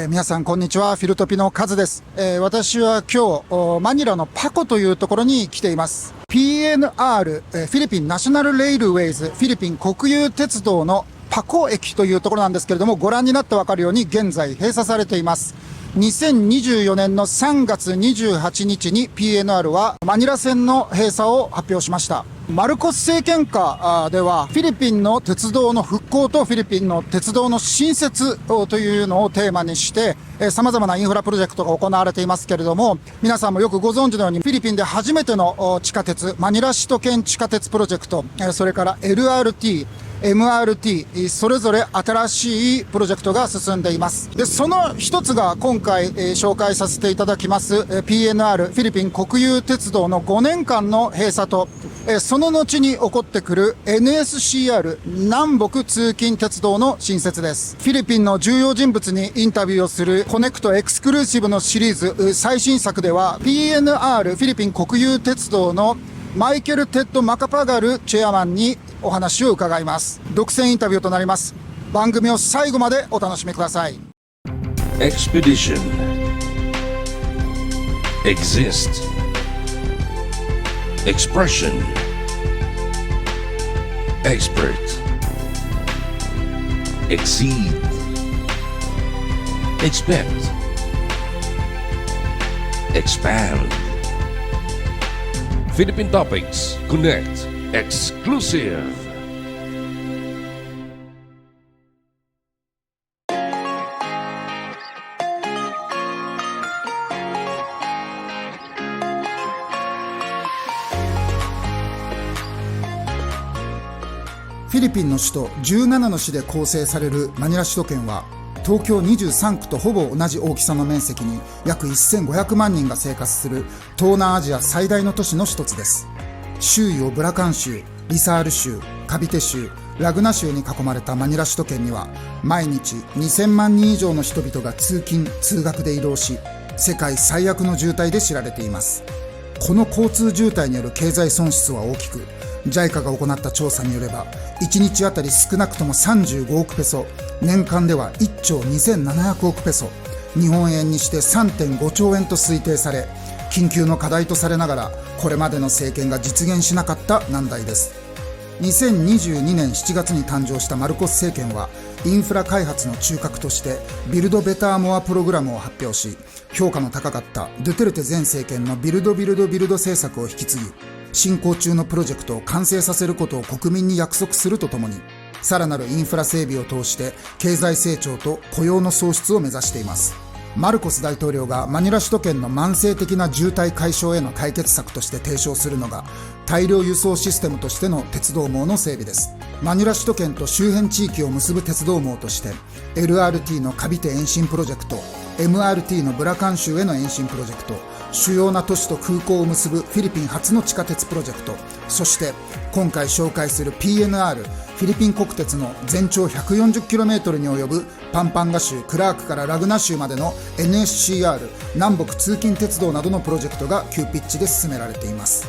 皆さんこんにちは、フィルトピのカズです。私は今日マニラのパコというところに来ています。 PNR フィリピンナショナルレイルウェイズフィリピン国有鉄道のパコ駅というところなんですけれども、ご覧になってわかるように現在閉鎖されています。2024年の3月28日に PNR はマニラ線の閉鎖を発表しました。マルコス政権下ではフィリピンの鉄道の復興とフィリピンの鉄道の新設というのをテーマにして様々なインフラプロジェクトが行われていますけれども、皆さんもよくご存知のようにフィリピンで初めての地下鉄マニラ首都圏地下鉄プロジェクト、それから LRT MRT それぞれ新しいプロジェクトが進んでいます。で、その一つが今回紹介させていただきます PNR フィリピン国有鉄道の5年間の閉鎖とその後に起こってくる NSCR 南北通勤鉄道の新設です。フィリピンの重要人物にインタビューをする Connect Exclusive のシリーズ最新作では PNR フィリピン国有鉄道のマイケル・テッド・マカパガルチェアマンにお話を伺います。独占インタビューとなります。番組を最後までお楽しみください。 Expedition Exist Expression Expert Exceed Expect Expand Philippine Topics Connect Exclusive。フィリピンの首都17の市で構成されるマニラ首都圏は東京23区とほぼ同じ大きさの面積に約1500万人が生活する東南アジア最大の都市の一つです。周囲をブラカン州、リサール州、カビテ州、ラグナ州に囲まれたマニラ首都圏には毎日2000万人以上の人々が通勤・通学で移動し、世界最悪の渋滞で知られています。この交通渋滞による経済損失は大きく、JICA が行った調査によれば1日あたり少なくとも35億ペソ、年間では1兆2700億ペソ、日本円にして 3.5 兆円と推定され、緊急の課題とされながらこれまでの政権が実現しなかった難題です。2022年7月に誕生したマルコス政権はインフラ開発の中核としてビルドベターモアプログラムを発表し、評価の高かったドゥテルテ前政権のビルド政策を引き継ぎ、進行中のプロジェクトを完成させることを国民に約束するとともに、さらなるインフラ整備を通して経済成長と雇用の創出を目指しています。マルコス大統領がマニラ首都圏の慢性的な渋滞解消への解決策として提唱するのが大量輸送システムとしての鉄道網の整備です。マニラ首都圏と周辺地域を結ぶ鉄道網として LRT のカビテ延伸プロジェクト、 MRT のブラカン州への延伸プロジェクト、主要な都市と空港を結ぶフィリピン初の地下鉄プロジェクト、そして今回紹介する PNR フィリピン国鉄の全長 140km に及ぶパンパンガ州、クラークからラグナ州までの NSCR 南北通勤鉄道などのプロジェクトが急ピッチで進められています。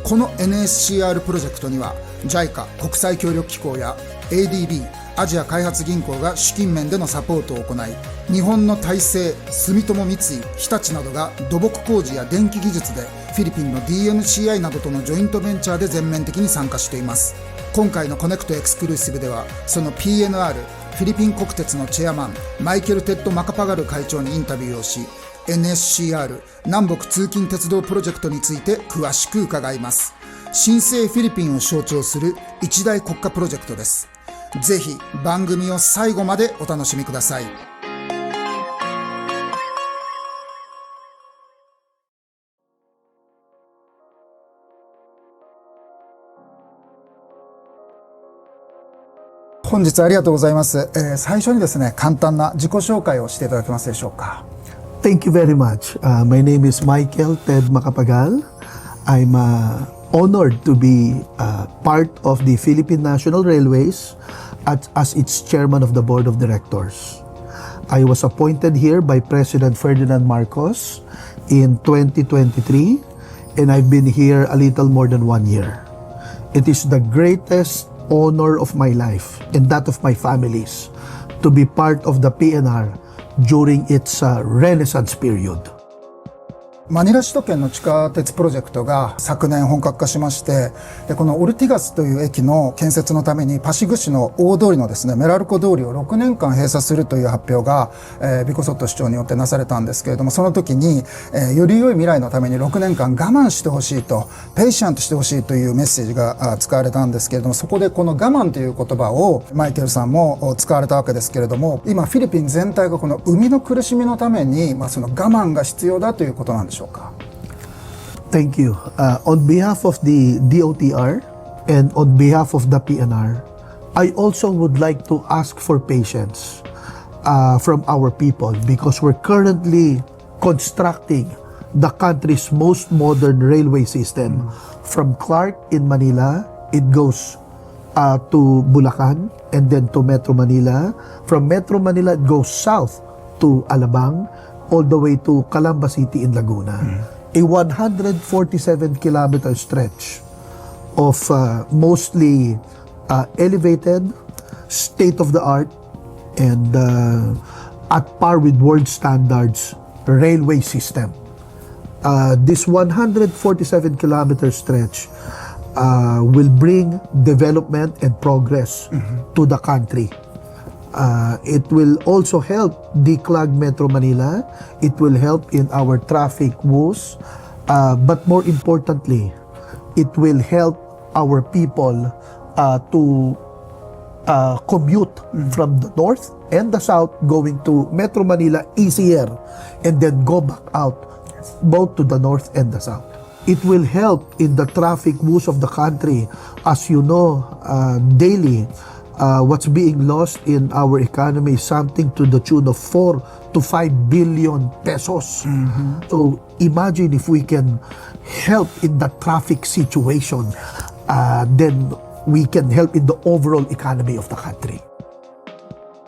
この NSCR プロジェクトには JICA 国際協力機構や ADB アジア開発銀行が資金面でのサポートを行い、日本の大成、住友三井、日立などが土木工事や電気技術でフィリピンの DNCI などとのジョイントベンチャーで全面的に参加しています。今回の Connect Exclusive ではその PNR フィリピン国鉄のチェアマンマイケル・テッド・マカパガル会長にインタビューをし、 NSCR 南北通勤鉄道プロジェクトについて詳しく伺います。新生フィリピンを象徴する一大国家プロジェクトです。ぜひ番組を最後までお楽しみください。本日ありがとうございます。最初にですね、簡単な自己紹介をしていただけますでしょうか。Thank you very much. My name is Michael Ted Macapagal. I'm honored to be part of the Philippine National Railways as its chairman of the board of directors. I was appointed here by President Ferdinand Marcos in 2023, and I've been here a little more than 1 year. It is the greatest honor of my life and that of my families to be part of the PNR during its Renaissance period. マニラ首都圏の地下鉄プロジェクトが昨年本格化しまして、でこのオルティガスという駅の建設のためにパシグ市の大通りのですねメラルコ通りを6年間閉鎖するという発表が、ビコソット市長によってなされたんですけれども、その時に、より良い未来のために6年間我慢してほしいと、ペイシャントしてほしいというメッセージが使われたんですけれども、そこでこの我慢という言葉をマイケルさんも使われたわけですけれども、今フィリピン全体がこの生みの苦しみのために、その我慢が必要だということなんでしょうか。Thank you. On behalf of the DOTR and on behalf of the PNR, I also would like to ask for patience from our people because we're currently constructing the country's most modern railway system. From Clark in Manila, it goes to Bulacan and then to Metro Manila. From Metro Manila, it goes south to Alabang all the way to Calamba City in Laguna. A 147-kilometer stretch of mostly elevated, state-of-the-art, and at par with world standards railway system. This 147-kilometer stretch will bring development and progress to the country. It will also help declog Metro Manila. It will help in our traffic woes. But more importantly, it will help our people to commute from the north and the south going to Metro Manila easier and then go back out both to the north and the south. It will help in the traffic woes of the country. As you know, daily, what's being lost in our economy is something to the tune of 4 to 5 billion pesos. So imagine if we can help in the traffic situation, then we can help in the overall economy of the country.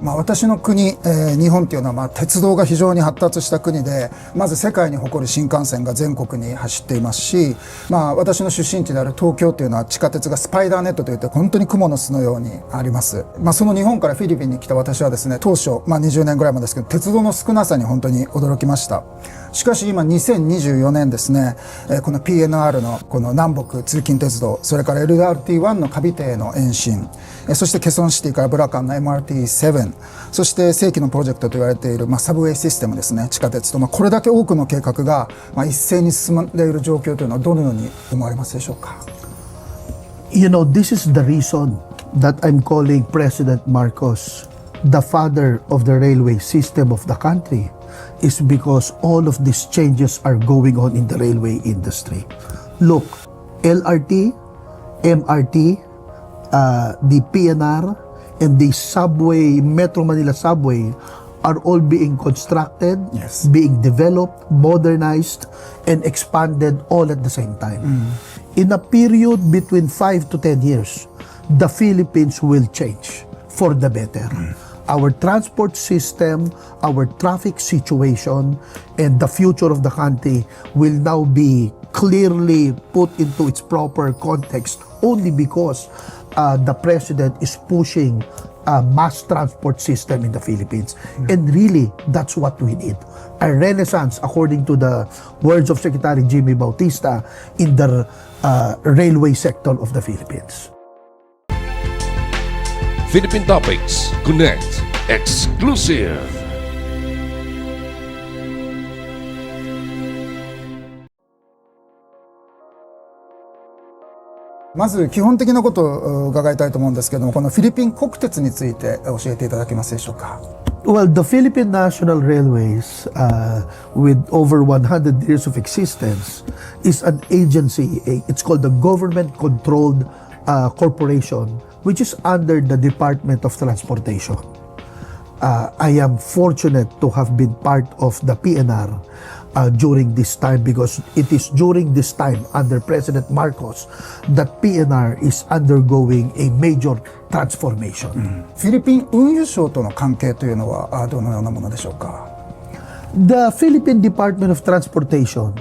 私の国、日本っていうのは鉄道が非常に発達した国で、まず世界に誇る新幹線が全国に走っていますし、私の出身地である東京っていうのは地下鉄がスパイダーネットといって本当に蜘蛛の巣のようにあります。その日本からフィリピンに来た私はですね、当初、20年ぐらい前ですけど、鉄道の少なさに本当に驚きました。しかし今2024年ですね、この PNR のこの南北通勤鉄道、それから LRT1 のカビテへの延伸、そしてケソンシティからブラカンの MRT7、そして世紀のプロジェクトと言われている、サブウェイシステムですね、地下鉄と、これだけ多くの計画が、一斉に進んでいる状況というのはどのように思われますでしょうか。You know, this is the reason that I'm calling President Marcos the father of the railway system of the country, is because all of these changes are going on in the railway industry. Look, LRT, MRT, the PNR, and the subway, Metro Manila subway, are all being constructed, Yes. being developed, modernized, and expanded all at the same time. In a period between 5 to 10 years, the Philippines will change for the better. Our transport system, our traffic situation, and the future of the country will now be clearly put into its proper context only because the president is pushing a mass transport system in the Philippines. And really, that's what we need. A renaissance, according to the words of Secretary Jimmy Bautista, in the railway sector of the Philippines. Philippine Topics Connect Exclusive. まず基本的なことを伺いたいと思うんですけども、このフィリピン国鉄について教えていただけますでしょうか。Well, the Philippine National Railways, with over 100 years of existence, is an agency. It's called the government-controlled corporation, which is under the Department of Transportation. I am fortunate to have been part of the PNR during this time, because it is during this time under President Marcos that PNR is undergoing a major transformation. フィリピン運輸省との関係というのはどのようなものでしょうか。The Philippine Department of Transportation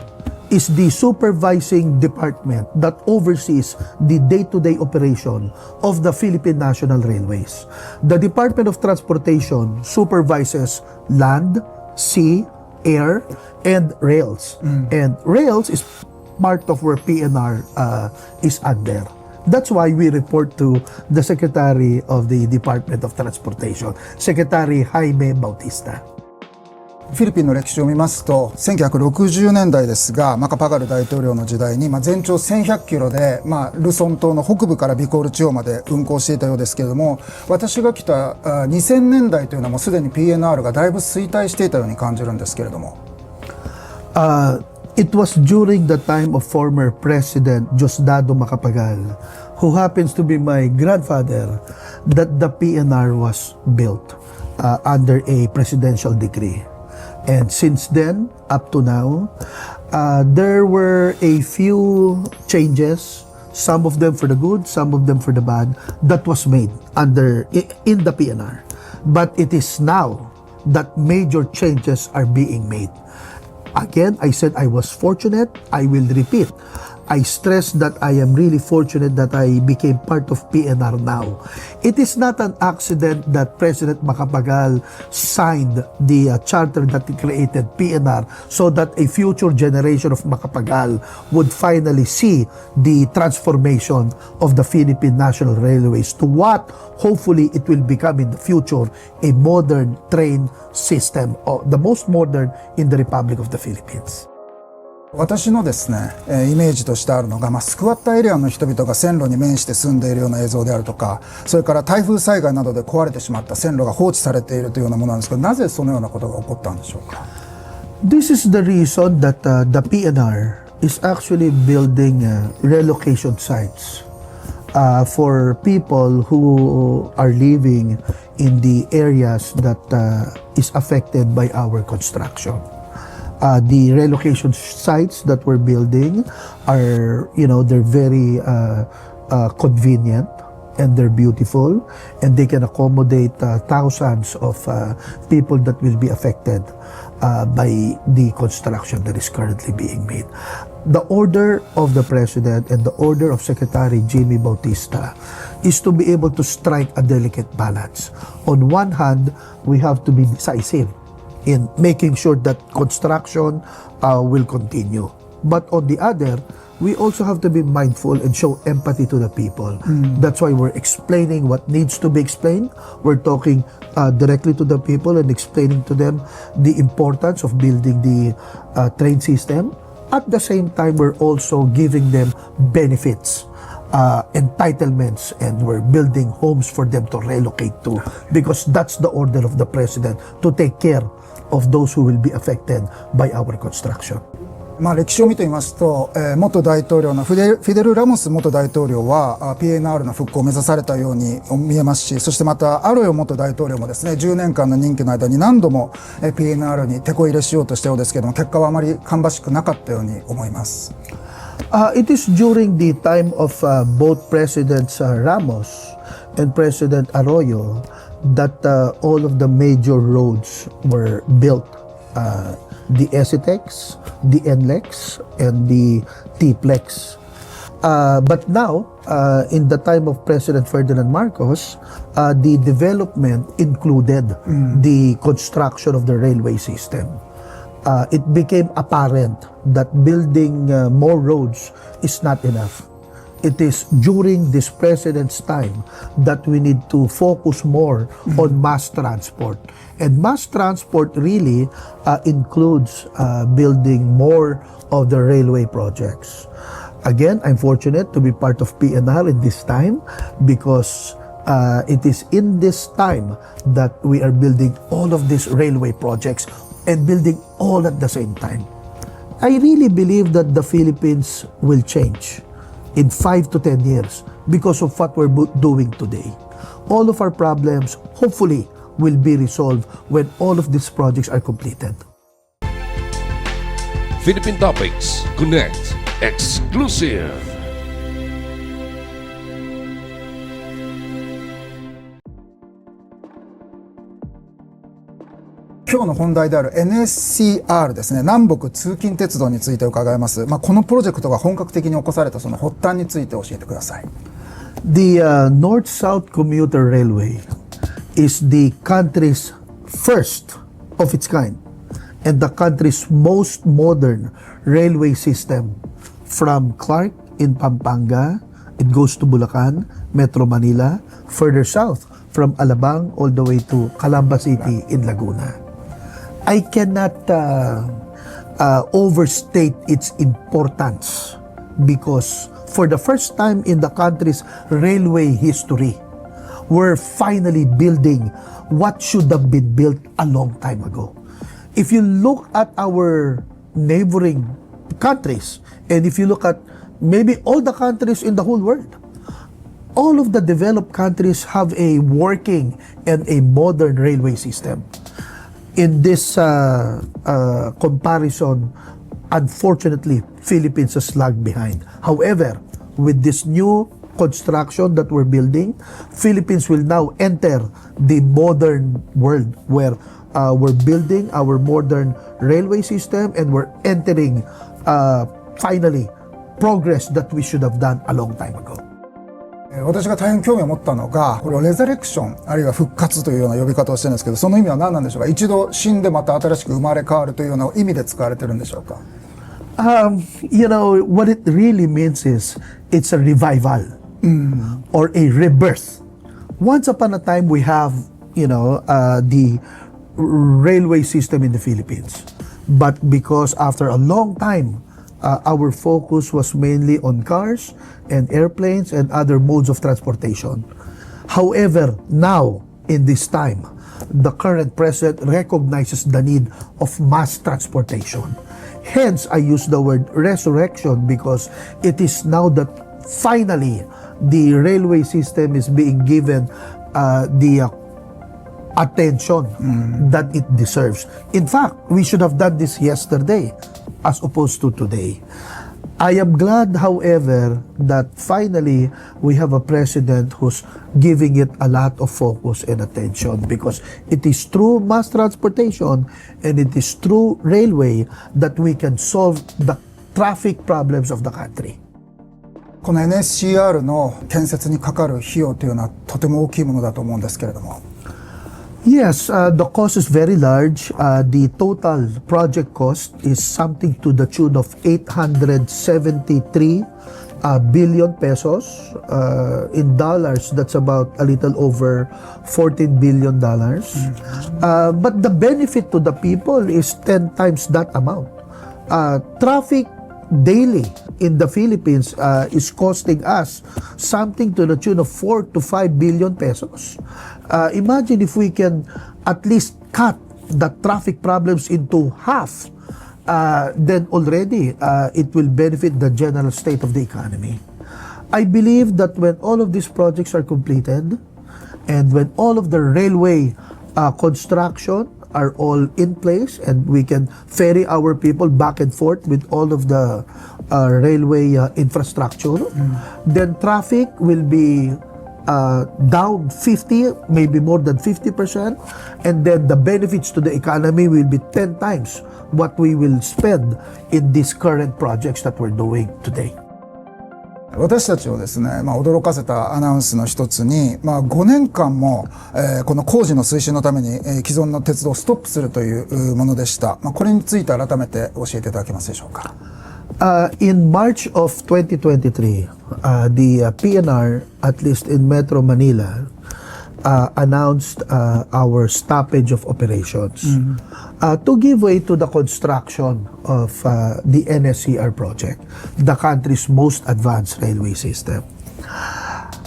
is the supervising department that oversees the day-to-day operation of the Philippine National Railways. The Department of Transportation supervises land, sea, air, and rails. And rails is part of where PNR is under. That's why we report to the Secretary of the Department of Transportation, Secretary Jaime Bautista. フィリピンの歴史を見ますと1960年代ですが、マカパガル大統領の時代に、全長1100キロで、ルソン島の北部からビコール地方まで運行していたようですけれども、私が来た2000年代というのはもうすでに PNR がだいぶ衰退していたように感じるんですけれども。It was during the time of former President Diosdado Macapagal, who happens to be my grandfather, that the PNR was built under a presidential decree. And since then, up to now, there were a few changes, some of them for the good, some of them for the bad, that was made in the PNR. But it is now that major changes are being made. Again, I said I was fortunate. I will repeat. I stress that I am really fortunate that I became part of PNR now. It is not an accident that President Macapagal signed the charter that created PNR so that a future generation of Macapagal would finally see the transformation of the Philippine National Railways to what hopefully it will become in the future, a modern train system, the most modern in the Republic of the Philippines. 私のですね、イメージとしてあるのが、スクワッターエリアの人々が線路に面して住んでいるような映像であるとか、それから台風災害などで壊れてしまった線路が放置されているというようなものなんですけど、なぜそのようなことが起こったんでしょうか。This is the reason that the PNR is actually building relocation sites for people who are living in the areas that is affected by our construction. The relocation sites that we're building are, they're very convenient and they're beautiful and they can accommodate thousands of people that will be affected by the construction that is currently being made. The order of the President and the order of Secretary Jaime Bautista is to be able to strike a delicate balance. On one hand, we have to be decisive in making sure that construction will continue. But on the other, we also have to be mindful and show empathy to the people. That's why we're explaining what needs to be explained. We're talking directly to the people and explaining to them the importance of building the train system. At the same time, we're also giving them benefits, entitlements, and we're building homes for them to relocate to, because that's the order of the President, to take care of those who will be affected by our construction. 歴史を見てみますと、元大統領のフィデル・ラモス元大統領は PNR の復興を目指されたように見えますし、そしてまたアロヨ元大統領もですね、10年間の任期の間に何度も PNR に手こ入れしようとしたようですけれども、結果はあまり芳しくなかったように思います。It is during the time of both Presidents Ramos and President Arroyo that all of the major roads were built. The SETEX, the NLEX, and the TPLEX. But now, in the time of President Ferdinand Marcos, the development included the construction of the railway system. It became apparent that building more roads is not enough. It is during this president's time that we need to focus more on mass transport. And mass transport really includes building more of the railway projects. Again, I'm fortunate to be part of PNR in this time because it is in this time that we are building all of these railway projects and building all at the same time. I really believe that the Philippines will change in 5 to 10 years because of what we're doing today. All of our problems, hopefully, will be resolved when all of these projects are completed. Philippine Topics Connect Exclusive. 今日の本題である NSCR ですね、南北通勤鉄道について伺います。このプロジェクトが本格的に起こされたその発端について教えてください。The North-South Commuter Railway is the country's first of its kind and the country's most modern railway system. From Clark in Pampanga, it goes to Bulacan, Metro Manila, further south from Alabang all the way to Calamba City in Laguna. I cannot overstate its importance because for the first time in the country's railway history, we're finally building what should have been built a long time ago. If you look at our neighboring countries, and if you look at maybe all the countries in the whole world, all of the developed countries have a working and a modern railway system. In this comparison, unfortunately, Philippines has lagged behind. However, with this new construction that we're building, Philippines will now enter the modern world where we're building our modern railway system and we're entering finally progress that we should have done a long time ago. 私が大変興味を持ったのが、これをレザレクションあるいは復活というような呼び方をしてるんですけど、その意味は何なんでしょうか。一度死んでまた新しく生まれ変わるというような意味で使われてるんでしょうか。You know, what it really means is it's a revival or a rebirth. Once upon a time, we have, the railway system in the Philippines. But because after a long time, our focus was mainly on cars and airplanes and other modes of transportation. However, now, in this time, the current president recognizes the need of mass transportation. Hence, I use the word resurrection because it is now that finally the railway system is being given the attention that it deserves. In fact, we should have done this yesterday as opposed to today. I am glad, however, that finally we have a president who's giving it a lot of focus and attention because it is through mass transportation and it is through railway that we can solve the traffic problems of the country. この NSCR の建設にかかる費用というのはとても大きいものだと思うんですけれども。Yes, the cost is very large. The total project cost is something to the tune of 873 billion pesos. In dollars, that's about a little over $14 billion. But the benefit to the people is 10 times that amount. Traffic daily in the Philippines is costing us something to the tune of 4 to 5 billion pesos. Imagine if we can at least cut the traffic problems into half, then already it will benefit the general state of the economy. I believe that when all of these projects are completed and when all of the railway construction are all in place and we can ferry our people back and forth with all of the railway infrastructure, then traffic will be down 50, maybe more than 50%, and then the benefits to the economy will be 10 times what we will spend in these current projects that we're doing today. 私たちをですね、驚かせたアナウンスの一つに、5年間も、この工事の推進のために、既存の鉄道をストップするというものでした。これについて改めて教えていただけますでしょうか。In March of 2023, the PNR, at least in Metro Manila, announced our stoppage of operations to give way to the construction of the NSCR project, the country's most advanced railway system.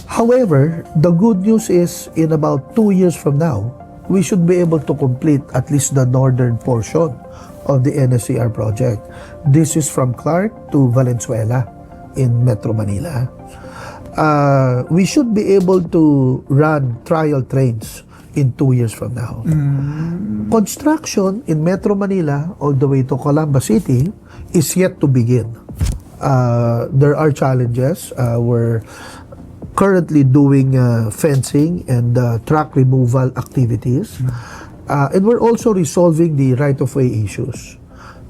However, the good news is in about 2 years from now, we should be able to complete at least the northern portion of the NSCR project. This is from Clark to Valenzuela in Metro Manila. We should be able to run trial trains in 2 years from now. Construction in Metro Manila all the way to Calamba City is yet to begin. There are challenges. We're currently doing fencing and track removal activities. And we're also resolving the right-of-way issues.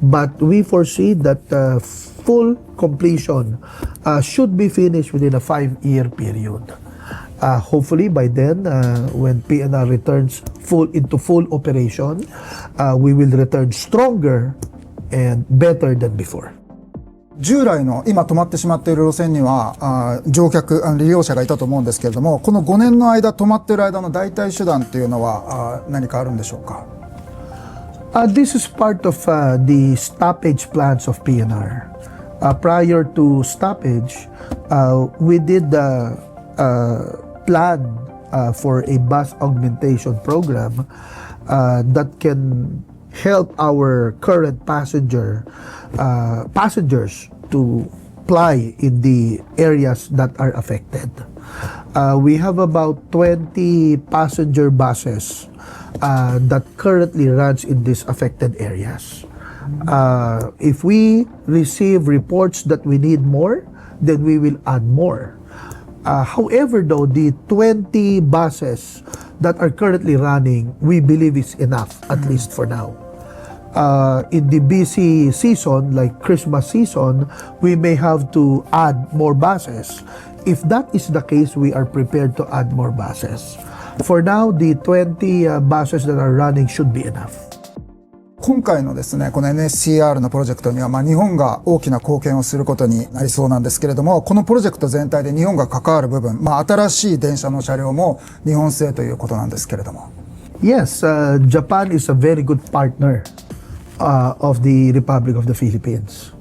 But we foresee that full completion should be finished within a 5-year period. Hopefully by then, when PNR returns into full operation, we will return stronger and better than before. 従来の今止まってしまっている路線には乗客利用者がいたと思うんですけれども、この5年の間止まっている間の代替手段というのは何かあるんでしょうか。This is part of the stoppage plans of PNR. Prior to stoppage, we did plan for a bus augmentation program that can help our current passengers to ply in the areas that are affected. We have about 20 passenger buses that currently runs in these affected areas. If we receive reports that we need more, then we will add more. However, though, the 20 buses that are currently running, we believe is enough, at least for now. In the busy season, like Christmas season, we may have to add more buses. If that is the case, we are prepared to add more buses. For now, the 20 buses that are running should be enough. 今回のですね、この NSCR のプロジェクトには、日本が大きな貢献をすることになりそうなんですけれども、このプロジェクト全体で日本が関わる部分、新しい電車の車両も日本製ということなんですけれども。Yes, Japan is a very good partner of the Republic of the Philippines.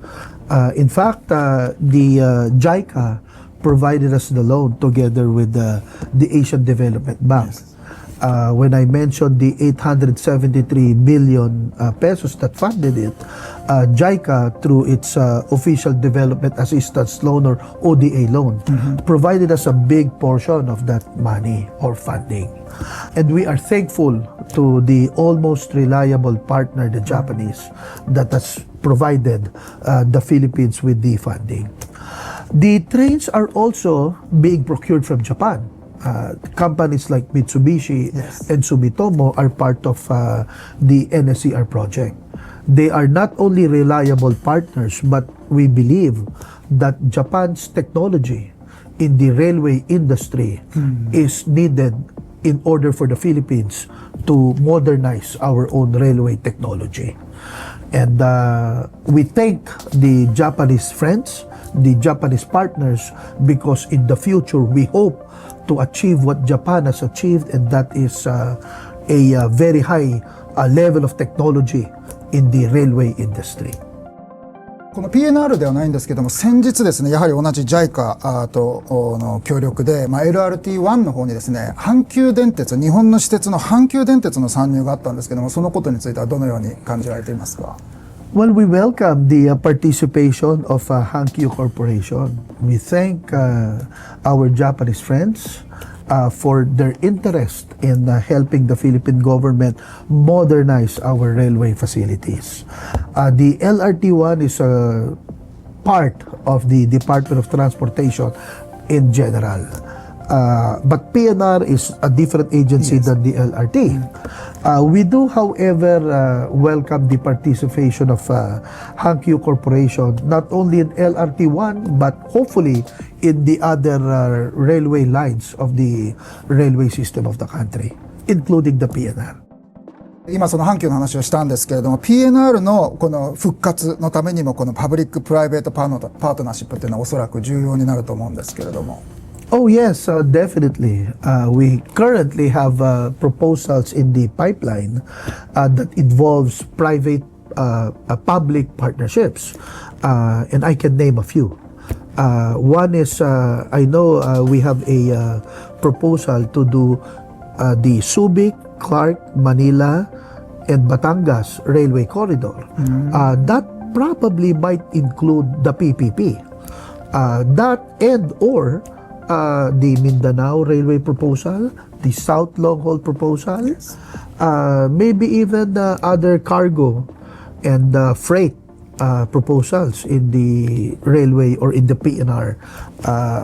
In fact, the JICA provided us the loan together with the Asian Development Bank. When I mentioned the 873 billion pesos that funded it, JICA, through its Official Development Assistance Loan or ODA loan, provided us a big portion of that money or funding. And we are thankful to the almost reliable partner, the Japanese, that has provided the Philippines with the funding. The trains are also being procured from Japan. Companies like Mitsubishi and Sumitomo are part of the NSCR project. They are not only reliable partners, but we believe that Japan's technology in the railway industry is needed in order for the Philippines to modernize our own railway technology. And we thank the Japanese friends, the Japanese partners, because in the future we hope to achieve what Japan has achieved, and that is a very high level of technology in the railway industry. この PNR ではないんですけども、先日ですね、やはり同じ JICA との協力で、LRT1 の方にですね、阪急電鉄、日本の私鉄の阪急電鉄の参入があったんですけども、そのことについてはどのように感じられていますか。Well, we welcome the participation of Hankyu Corporation. We thank our Japanese friends for their interest in helping the Philippine government modernize our railway facilities. The LRT1 is a part of the Department of Transportation in general. But PNR is a different agency than the LRT. We do, however, welcome the participation of Hankyu Corporation, not only in LRT1, but hopefully in the other railway lines of the railway system of the country, including the PNR. 今その阪急の話をしたんですけれども、 PNR のこの復活のためにもこのパブリックプライベートパートナーシップっていうのはおそらく重要になると思うんですけれども。Oh yes, definitely. We currently have proposals in the pipeline that involves private public partnerships, and I can name a few. One is, I know we have a proposal to do the Subic, Clark, Manila, and Batangas railway corridor. That probably might include the PPP. That and or the Mindanao Railway proposal, the South Long Haul proposal, maybe even other cargo and freight proposals in the railway or in the PNR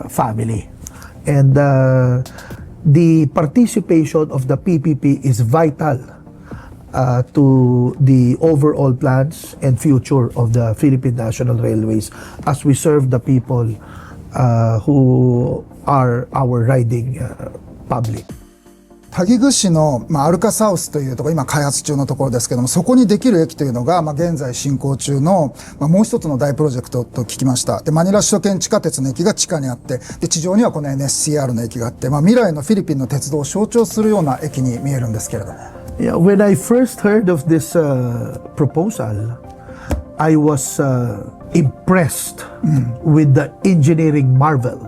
family. And the participation of the PPP is vital to the overall plans and future of the Philippine National Railways as we serve the people who are our riding public. 萩具市の、アルカサウスというところ、今開発中のところですけども、そこにできる駅というのが、現在進行中の、もう一つの大プロジェクトと聞きました。で、マニラ首都圏地下鉄の駅が地下にあって、で、地上にはこの NSCR の駅があって、未来のフィリピンの鉄道を象徴するような駅に見えるんですけれども。Yeah, when I first heard of this proposal, I was impressed with the engineering marvel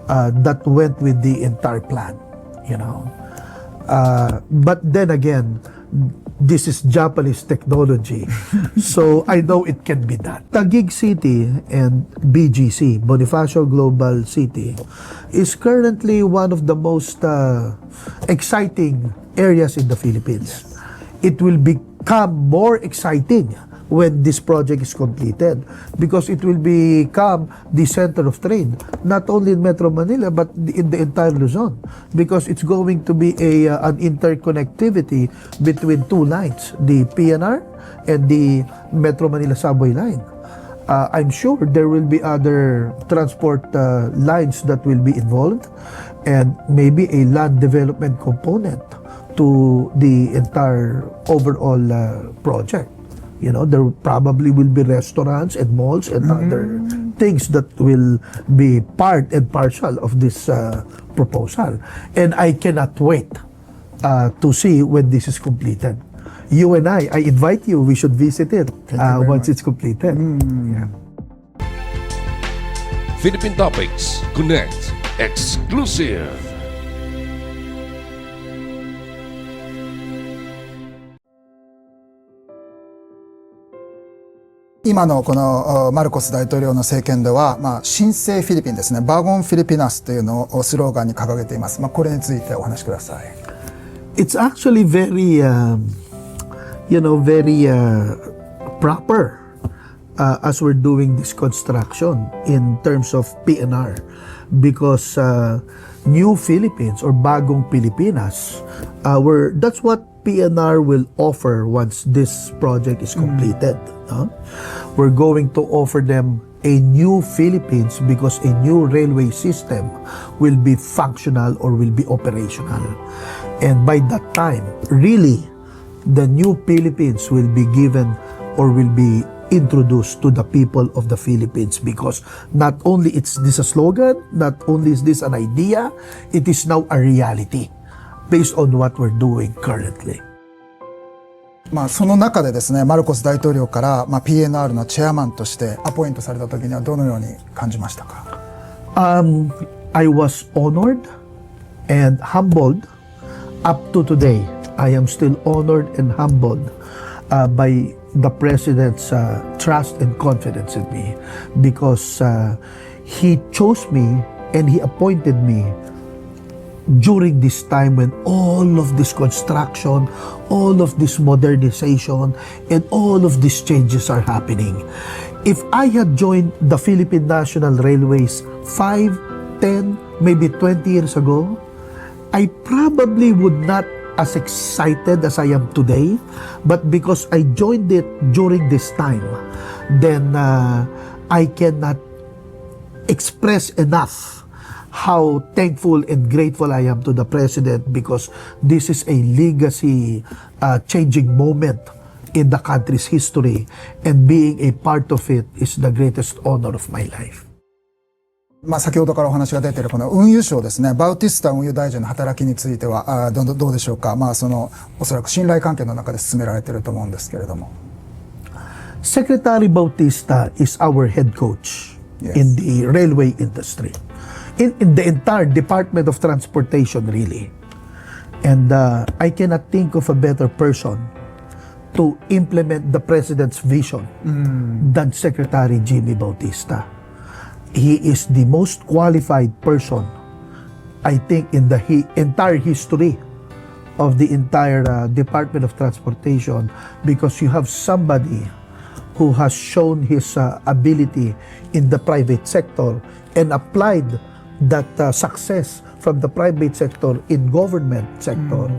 that went with the entire plan, you know. But then again, this is Japanese technology, so I know it can be done. Taguig City and BGC, Bonifacio Global City, is currently one of the most exciting areas in the Philippines. It will become more exciting when this project is completed because it will become the center of trade, not only in Metro Manila but in the entire Luzon, because it's going to be an interconnectivity between two lines, the PNR and the Metro Manila subway line. I'm sure there will be other transport lines that will be involved and maybe a land development component to the entire overall project. You know, there probably will be restaurants and malls and other things that will be part and parcel of this proposal. And I cannot wait to see when this is completed. You and I invite you, we should visit it once it's completed. Yeah. Philippine Topics Connect Exclusive. 今のこのマルコス大統領の政権では、新生フィリピンですね、バーゴン・フィリピナスというのをスローガンに掲げています。これについてお話しください。It's actually very, very proper as we're doing this construction in terms of PNR because New Philippines or Bagong Pilipinas, that's what PNR will offer once this project is completed. We're going to offer them a new Philippines because a new railway system will be functional or will be operational. And by that time, really, the new Philippines will be given or will be introduced to the people of the Philippines because not only is this a slogan, not only is this an idea, it is now a reality based on what we're doing currently. その中でですね、マルコス大統領から、PNR のチェアマンとしてアポイントされた時にはどのように感じましたか？ I was honored and humbled up to today. I am still honored and humbled by the President's trust and confidence in me because he chose me and he appointed me during this time when all of this construction, all of this modernization, and all of these changes are happening. If I had joined the Philippine National Railways 5, 10, maybe 20 years ago, I probably would not as excited as I am today, but because I joined it during this time, then I cannot express enough how thankful and grateful I am to the President because this is a legacy changing moment in the country's history and being a part of it is the greatest honor of my life. 先ほどからお話が出ているこの運輸省ですね、バウティスタ運輸大臣の働きについてはどうでしょうか。おそらく信頼関係の中で進められていると思うんですけれども。Secretary Bautista is our head coach in the railway industry. In the entire Department of Transportation, really. And I cannot think of a better person to implement the President's vision than Secretary Jimmy Bautista. He is the most qualified person, I think, in the entire history of the entire Department of Transportation because you have somebody who has shown his ability in the private sector and applied that success from the private sector in government sector.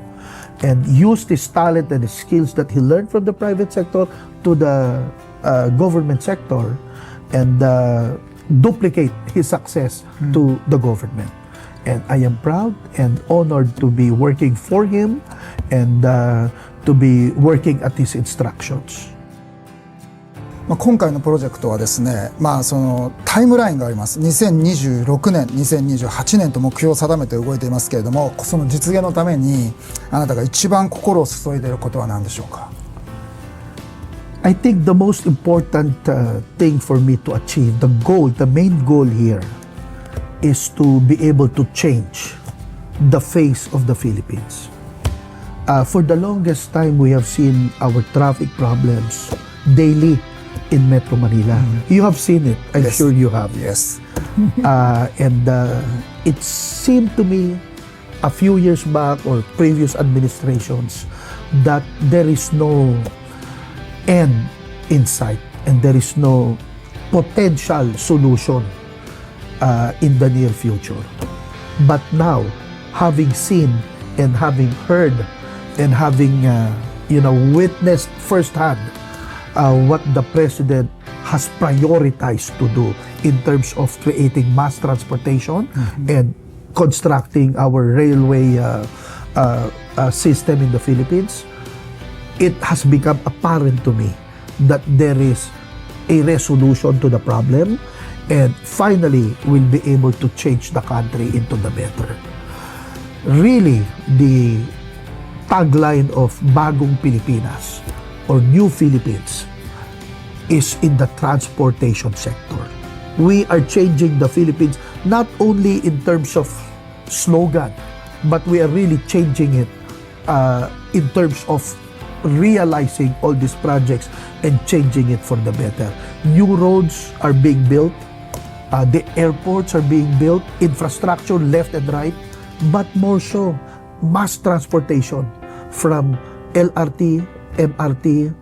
and used his talent and his skills that he learned from the private sector to the government sector, and duplicate his success to the government. And I am proud and honored to be working for him and to be working at his instructions. 今回のプロジェクトはですね、そのタイムラインがあります。2026年、2028年と目標を定めて動いていますけれども、その実現のためにあなたが一番心を注いでいることは何でしょうか？ I think the most important thing for me to achieve, the main goal here is to be able to change the face of the Philippines. For the longest time, we have seen our traffic problems daily in Metro Manila. You have seen it. I'm sure you have. Yes. And it seemed to me a few years back or previous administrations that there is no end in sight and there is no potential solution in the near future. But now, having seen and having heard and having witnessed firsthand what the President has prioritized to do in terms of creating mass transportation and constructing our railway system in the Philippines, it has become apparent to me that there is a resolution to the problem, and finally we'll be able to change the country into the better. Really, the tagline of Bagong Pilipinas or New Philippines is in the transportation sector. We are changing the Philippines not only in terms of slogan, but we are really changing it in terms of realizing all these projects and changing it for the better. New roads are being built, the airports are being built, infrastructure left and right, but more so, mass transportation from LRT, MRT,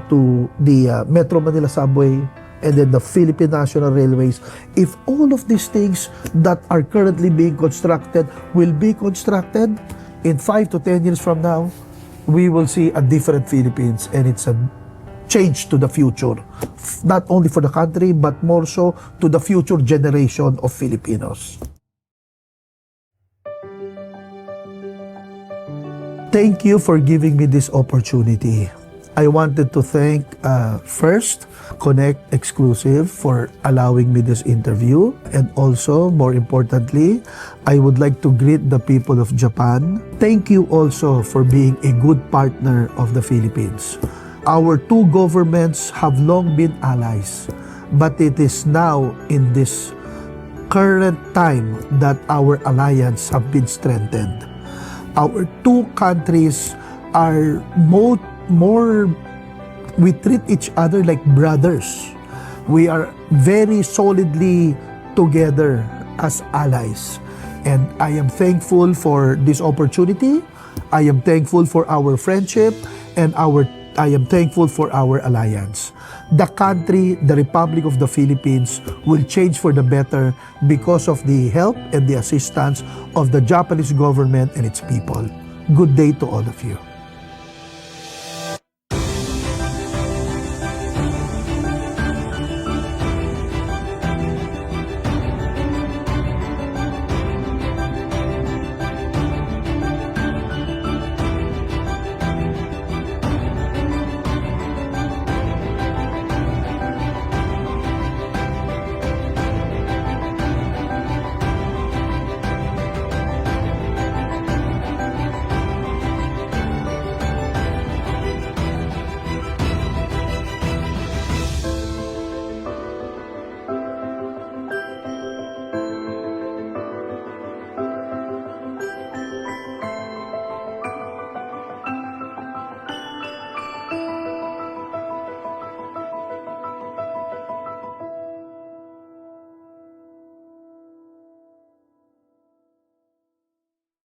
to the Metro Manila subway, and then the Philippine National Railways. If all of these things that are currently being constructed will be constructed, in 5 to 10 years from now, we will see a different Philippines, and it's a change to the future, not only for the country, but more so to the future generation of Filipinos. Thank you for giving me this opportunity. I wanted to thank first Connect Exclusive for allowing me this interview, and also, more importantly, I would like to greet the people of Japan. Thank you also for being a good partner of the Philippines. Our two governments have long been allies, but it is now in this current time that our alliance have been strengthened. Our two countries are we treat each other like brothers. We are very solidly together as allies. And I am thankful for this opportunity. I am thankful for our friendship, and I am thankful for our alliance. The country, the Republic of the Philippines, will change for the better because of the help and the assistance of the Japanese government and its people. Good day to all of you.